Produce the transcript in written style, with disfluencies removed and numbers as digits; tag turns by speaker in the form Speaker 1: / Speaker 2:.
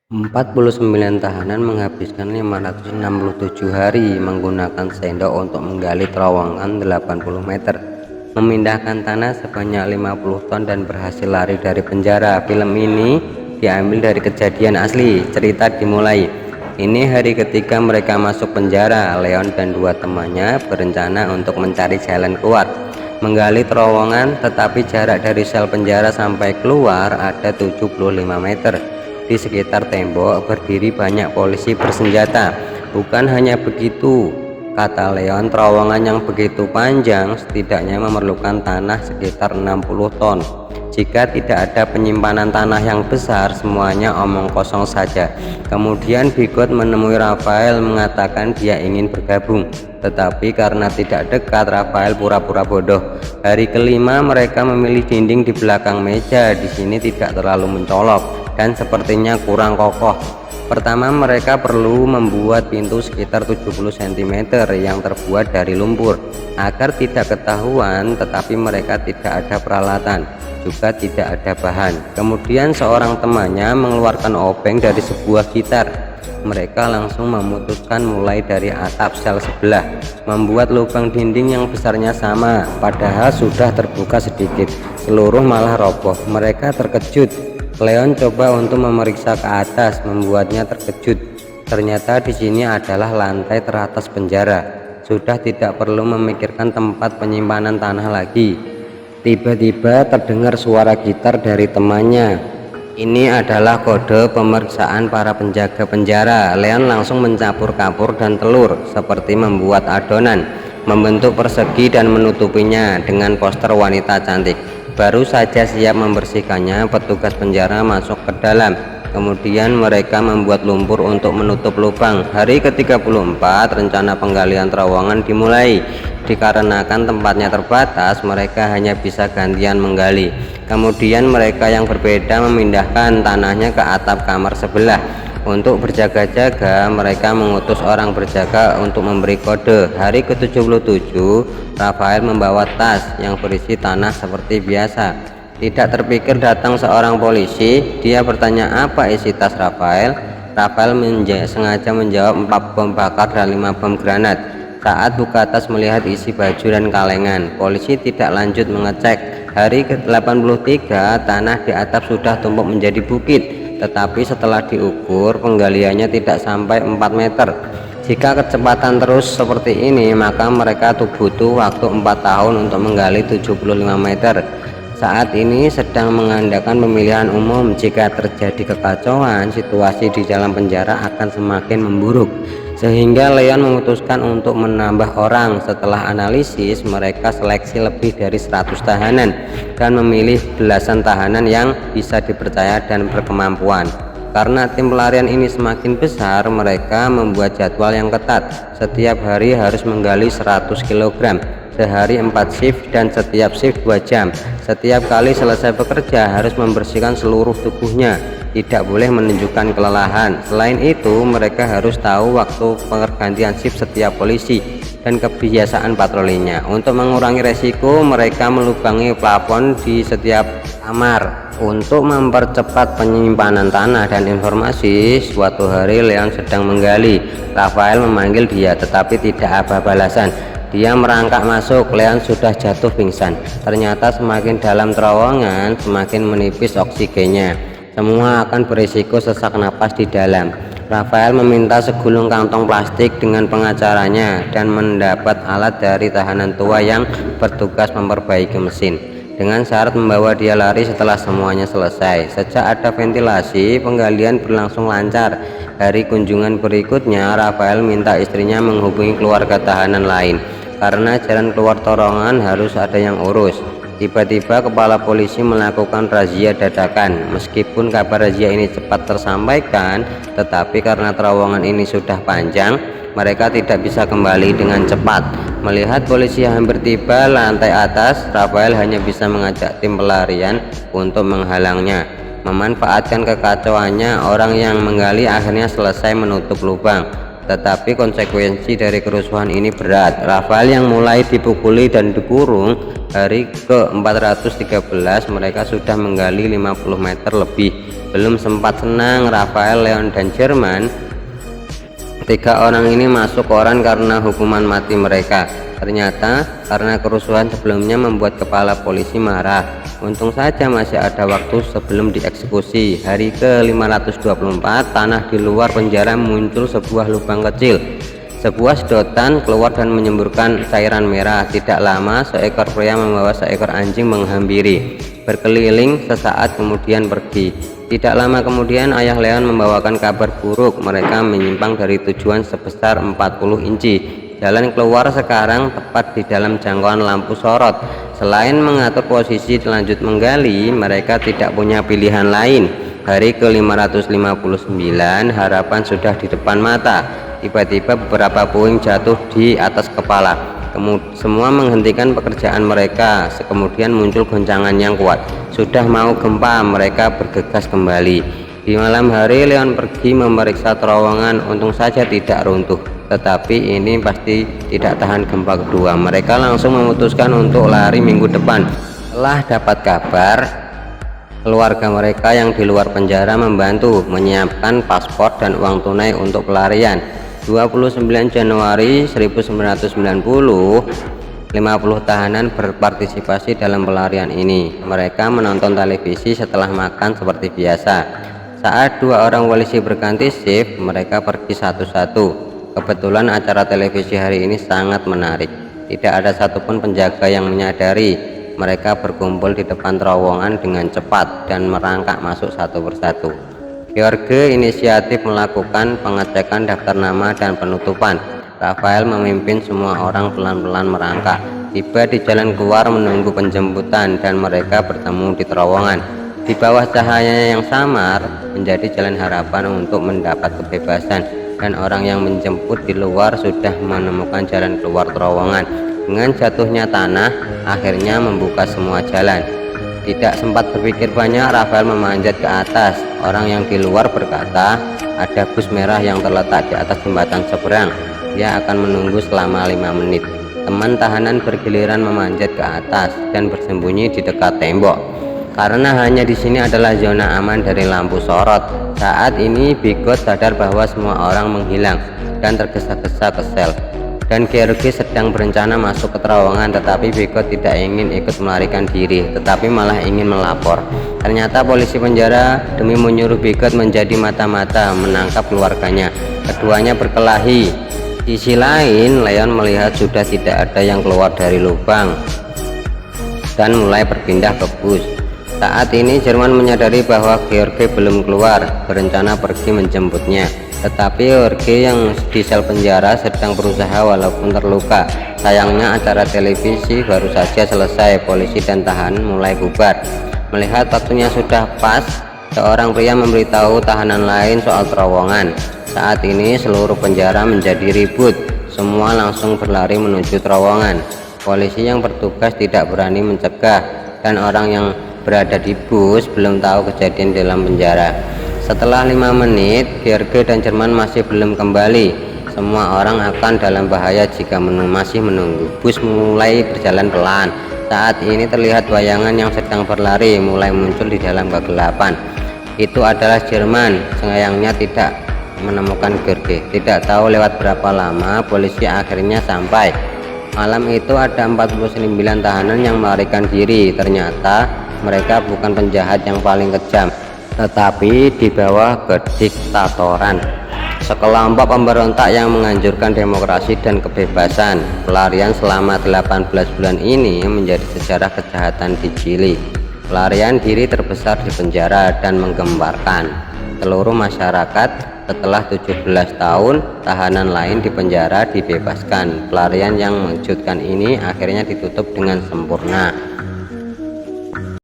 Speaker 1: 49 tahanan menghabiskan 567 hari menggunakan sendok untuk menggali terowongan 80 meter, memindahkan tanah sebanyak 50 ton dan berhasil lari dari penjara. Film ini diambil dari kejadian asli. Cerita dimulai. Ini hari ketiga mereka masuk penjara. Leon dan dua temannya berencana untuk mencari jalan keluar, menggali terowongan, tetapi jarak dari sel penjara sampai keluar ada 75 meter. Di sekitar tembok berdiri banyak polisi bersenjata. Bukan hanya begitu, kata Leon, terowongan yang begitu panjang setidaknya memerlukan tanah sekitar 60 ton. Jika tidak ada penyimpanan tanah yang besar, semuanya omong kosong saja. Kemudian Bigot menemui Rafael, mengatakan dia ingin bergabung, tetapi karena tidak dekat, Rafael pura-pura bodoh. Hari kelima mereka memilih dinding di belakang meja. Di sini tidak terlalu mencolok dan sepertinya kurang kokoh. Pertama, mereka perlu membuat pintu sekitar 70 cm yang terbuat dari lumpur agar tidak ketahuan, tetapi mereka tidak ada peralatan, juga tidak ada bahan. Kemudian seorang temannya mengeluarkan obeng dari sebuah gitar. Mereka langsung memutuskan mulai dari atap sel sebelah, membuat lubang dinding yang besarnya sama, padahal sudah terbuka sedikit. Seluruh malah roboh. Mereka terkejut. Leon coba untuk memeriksa ke atas, membuatnya terkejut. Ternyata di sini adalah lantai teratas penjara. Sudah tidak perlu memikirkan tempat penyimpanan tanah lagi. Tiba-tiba terdengar suara gitar dari temannya. Ini adalah kode pemeriksaan para penjaga penjara. Leon langsung mencampur kapur dan telur seperti membuat adonan, membentuk persegi dan menutupinya dengan poster wanita cantik. Baru saja siap membersihkannya, petugas penjara masuk ke dalam. Kemudian mereka membuat lumpur untuk menutup lubang. Hari ke-34 rencana penggalian terowongan dimulai. Dikarenakan tempatnya terbatas, mereka hanya bisa gantian menggali. Kemudian mereka yang berbeda memindahkan tanahnya ke atap kamar sebelah. Untuk berjaga-jaga, mereka mengutus orang berjaga untuk memberi kode. Hari ke-77 Rafael membawa tas yang berisi tanah seperti biasa. Tidak terpikir datang seorang polisi. Dia bertanya apa isi tas Rafael. Rafael sengaja menjawab 4 bom bakar dan 5 bom granat. Saat buka tas melihat isi baju dan kalengan, polisi tidak lanjut mengecek. Hari ke-83 tanah di atap sudah tumpuk menjadi bukit, tetapi setelah diukur penggaliannya tidak sampai 4 meter. Jika kecepatan terus seperti ini, maka mereka butuh waktu 4 tahun untuk menggali 75 meter. Saat ini sedang mengadakan pemilihan umum. Jika terjadi kekacauan, situasi di dalam penjara akan semakin memburuk, sehingga Leon memutuskan untuk menambah orang. Setelah analisis, mereka seleksi lebih dari 100 tahanan dan memilih belasan tahanan yang bisa dipercaya dan berkemampuan. Karena tim pelarian ini semakin besar, mereka membuat jadwal yang ketat. Setiap hari harus menggali 100 kg, sehari 4 shift dan setiap shift 2 jam. Setiap kali selesai bekerja harus membersihkan seluruh tubuhnya, tidak boleh menunjukkan kelelahan. Selain itu, mereka harus tahu waktu pergantian shift setiap polisi dan kebiasaan patrolinya. Untuk mengurangi resiko, mereka melubangi plafon di setiap kamar. Untuk mempercepat penyimpanan tanah dan informasi, suatu hari Leon sedang menggali. Rafael memanggil dia, tetapi tidak ada balasan. Dia merangkak masuk. Leon sudah jatuh pingsan. Ternyata semakin dalam terowongan, semakin menipis oksigennya. Semua akan berisiko sesak napas di dalam. Rafael meminta segulung kantong plastik dengan pengacaranya dan mendapat alat dari tahanan tua yang bertugas memperbaiki mesin, dengan syarat membawa dia lari setelah semuanya selesai. Sejak ada ventilasi, penggalian berlangsung lancar. Hari kunjungan berikutnya, Rafael minta istrinya menghubungi keluarga tahanan lain, karena jalan keluar terowongan harus ada yang urus. Tiba-tiba kepala polisi melakukan razia dadakan. Meskipun kabar razia ini cepat tersampaikan, tetapi karena terowongan ini sudah panjang, mereka tidak bisa kembali dengan cepat. Melihat polisi hampir tiba lantai atas, Rafael hanya bisa mengajak tim pelarian untuk menghalangnya. Memanfaatkan kekacauannya, orang yang menggali akhirnya selesai menutup lubang. Tetapi konsekuensi dari kerusuhan ini berat. Rafael yang mulai dipukuli dan dikurung. Hari ke-413 mereka sudah menggali 50 meter lebih. Belum sempat senang, Rafael, Leon, dan Jerman, 3 orang ini masuk koran karena hukuman mati mereka. Ternyata karena kerusuhan sebelumnya membuat kepala polisi marah. Untung saja masih ada waktu sebelum dieksekusi. Hari ke-524, tanah di luar penjara muncul sebuah lubang kecil. Sebuah sedotan keluar dan menyemburkan cairan merah. Tidak lama seekor pria membawa seekor anjing menghampiri, berkeliling sesaat kemudian pergi. Tidak lama kemudian ayah Leon membawakan kabar buruk. Mereka menyimpang dari tujuan sebesar 40 inci. Jalan keluar sekarang tepat di dalam jangkauan lampu sorot. Selain mengatur posisi lanjut menggali, mereka tidak punya pilihan lain. Hari ke-559, harapan sudah di depan mata. Tiba-tiba beberapa puing jatuh di atas kepala. Semua menghentikan pekerjaan mereka. Kemudian muncul goncangan yang kuat. Sudah mau gempa, mereka bergegas kembali. Di malam hari Leon pergi memeriksa terowongan. Untung saja tidak runtuh, tetapi ini pasti tidak tahan gempa kedua. Mereka langsung memutuskan untuk lari minggu depan. Setelah dapat kabar, keluarga mereka yang di luar penjara membantu menyiapkan paspor dan uang tunai untuk pelarian. 29 Januari 1990, 50 tahanan berpartisipasi dalam pelarian ini. Mereka menonton televisi setelah makan seperti biasa. Saat 2 orang polisi berganti shift, mereka pergi satu-satu. Kebetulan acara televisi hari ini sangat menarik. Tidak ada satupun penjaga yang menyadari. Mereka berkumpul di depan terowongan dengan cepat dan merangkak masuk satu persatu. George inisiatif melakukan pengecekan daftar nama dan penutupan. Rafael memimpin semua orang pelan-pelan merangkak. Tiba di jalan keluar menunggu penjemputan dan mereka bertemu di terowongan. Di bawah cahaya yang samar menjadi jalan harapan untuk mendapat kebebasan, dan orang yang menjemput di luar sudah menemukan jalan keluar terowongan. Dengan jatuhnya tanah akhirnya membuka semua jalan. Tidak sempat berpikir banyak, Rafael memanjat ke atas. Orang yang di luar berkata, ada bus merah yang terletak di atas jembatan seberang. Dia akan menunggu selama 5 menit. Teman tahanan bergiliran memanjat ke atas dan bersembunyi di dekat tembok, karena hanya di sini adalah zona aman dari lampu sorot. Saat ini Bigot sadar bahwa semua orang menghilang dan tergesa-gesa ke sel. Dan George sedang berencana masuk ke terowongan, tetapi Bigot tidak ingin ikut melarikan diri, tetapi malah ingin melapor. Ternyata polisi penjara demi menyuruh Bigot menjadi mata-mata menangkap keluarganya. Keduanya berkelahi. Di sisi lain, Leon melihat sudah tidak ada yang keluar dari lubang dan mulai berpindah ke bus. Saat ini Jerman menyadari bahwa George belum keluar, berencana pergi menjemputnya. Tetapi George yang di sel penjara sedang berusaha walaupun terluka. Sayangnya acara televisi baru saja selesai, polisi dan tahanan mulai bubar. Melihat waktunya sudah pas, seorang pria memberitahu tahanan lain soal terowongan. Saat ini seluruh penjara menjadi ribut. Semua langsung berlari menuju terowongan. Polisi yang bertugas tidak berani mencegah, dan orang yang berada di bus belum tahu kejadian di dalam penjara. Setelah 5 menit, George dan Jerman masih belum kembali. Semua orang akan dalam bahaya jika masih menunggu. Bus mulai berjalan pelan. Saat ini terlihat bayangan yang sedang berlari mulai muncul di dalam kegelapan. Itu adalah Jerman. Sayangnya tidak menemukan George. Tidak tahu lewat berapa lama polisi akhirnya sampai. Malam itu ada 49 tahanan yang melarikan diri. Ternyata mereka bukan penjahat yang paling kejam, tetapi di bawah kediktatoran sekelompok pemberontak yang menganjurkan demokrasi dan kebebasan. Pelarian selama 18 bulan ini menjadi sejarah kejahatan di Chili. Pelarian diri terbesar di penjara dan menggemparkan seluruh masyarakat. Setelah 17 tahun, tahanan lain di penjara dibebaskan. Pelarian yang mengejutkan ini akhirnya ditutup dengan sempurna.